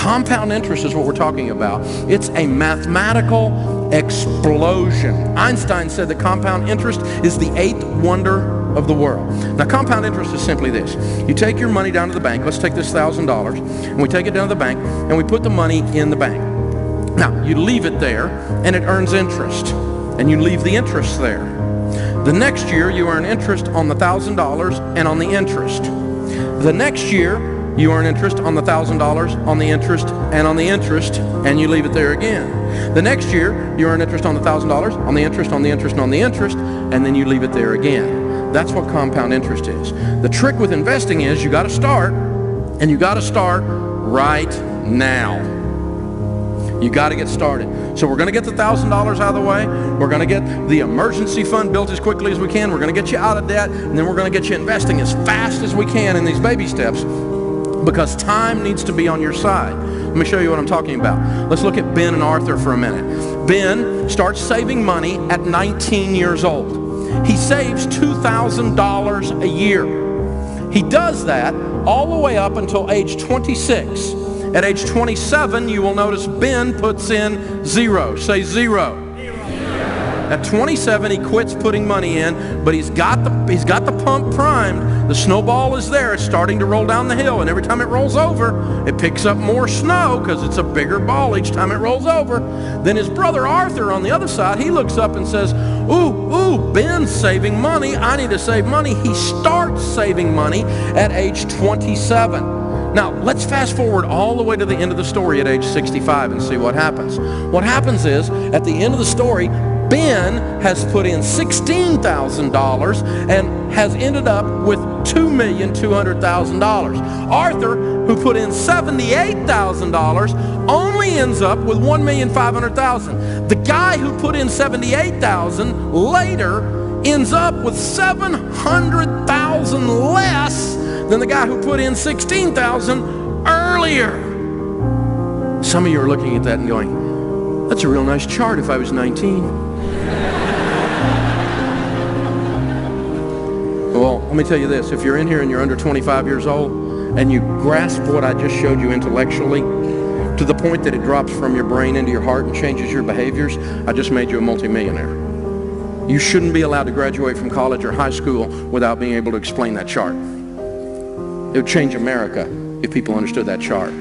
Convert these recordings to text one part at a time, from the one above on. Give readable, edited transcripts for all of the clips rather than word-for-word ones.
Compound interest is what we're talking about. It's a mathematical explosion. Einstein said that compound interest is the 8th wonder of the world. Now, compound interest is simply this. You take your money down to the bank. Let's take this $1,000, and we take it down to the bank, and we put the money in the bank. Now, you leave it there, and it earns interest, and you leave the interest there. The next year, you earn interest on the $1,000 and on the interest. The next year, you earn interest on the $1,000, on the interest, and on the interest, and you leave it there again. The next year, you earn interest on the $1,000, on the interest, on the interest, and on the interest, and then you leave it there again. That's what compound interest is. The trick with investing is you got to start, and you got to start right now. You got to get started. So we're going to get the $1,000 out of the way. We're going to get the emergency fund built as quickly as we can. We're going to get you out of debt, and then we're going to get you investing as fast as we can in these baby steps, because time needs to be on your side. Let me show you what I'm talking about. Let's look at Ben and Arthur for a minute. Ben starts saving money at 19 years old. He saves $2,000 a year. He does that all the way up until age 26. At age 27, you will notice Ben puts in zero. Say zero. At 27, he quits putting money in, but he's got the pump primed. The snowball is there. It's starting to roll down the hill, and every time it rolls over, it picks up more snow because it's a bigger ball each time it rolls over. Then his brother Arthur on the other side, he looks up and says, ooh, Ben's saving money. I need to save money. He starts saving money at age 27. Now, let's fast forward all the way to the end of the story at age 65 and see what happens. What happens is, at the end of the story, Ben has put in $16,000 and has ended up with $2,200,000. Arthur, who put in $78,000, only ends up with $1,500,000. The guy who put in $78,000 later ends up with $700,000 less than the guy who put in $16,000 earlier. Some of you are looking at that and going, that's a real nice chart if I was 19. Well, let me tell you this. If you're in here and you're under 25 years old and you grasp what I just showed you intellectually to the point that it drops from your brain into your heart and changes your behaviors, I just made you a multimillionaire. You shouldn't be allowed to graduate from college or high school without being able to explain that chart. It would change America if people understood that chart.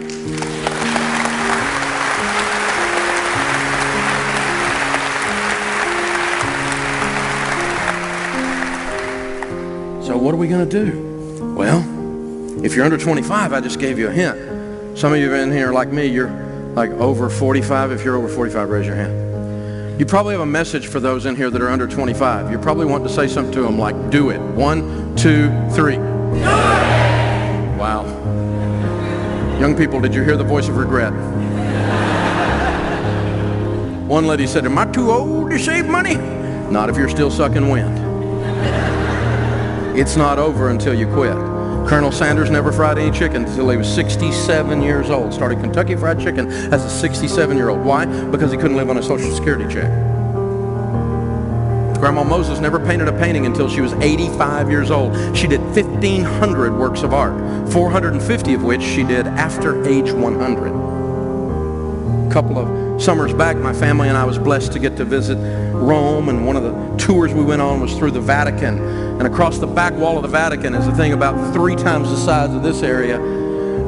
So what are we going to do? Well, if you're under 25, I just gave you a hint. Some of you in here like me, you're like over 45. If you're over 45, raise your hand. You probably have a message for those in here that are under 25. You probably want to say something to them like, do it. 1, 2, 3. Wow. Young people, did you hear the voice of regret? One lady said, am I too old to save money? Not if you're still sucking wind. It's not over until you quit. Colonel Sanders never fried any chicken until he was 67 years old. Started Kentucky Fried Chicken as a 67-year-old. Why? Because he couldn't live on a Social Security check. Grandma Moses never painted a painting until she was 85 years old. She did 1,500 works of art, 450 of which she did after age 100. A couple of summers back, my family and I was blessed to get to visit Rome, and one of the tours we went on was through the Vatican. And across the back wall of the Vatican is a thing about 3 times the size of this area.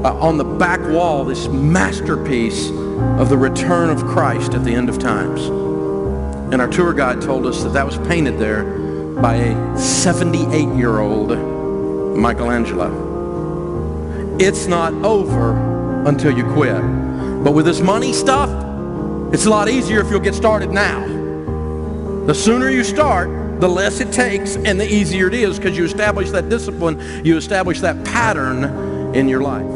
On the back wall, this masterpiece of the return of Christ at the end of times. And our tour guide told us that that was painted there by a 78-year-old Michelangelo. It's not over until you quit. But with this money stuff, it's a lot easier if you'll get started now. The sooner you start, the less it takes and the easier it is, because you establish that discipline, you establish that pattern in your life.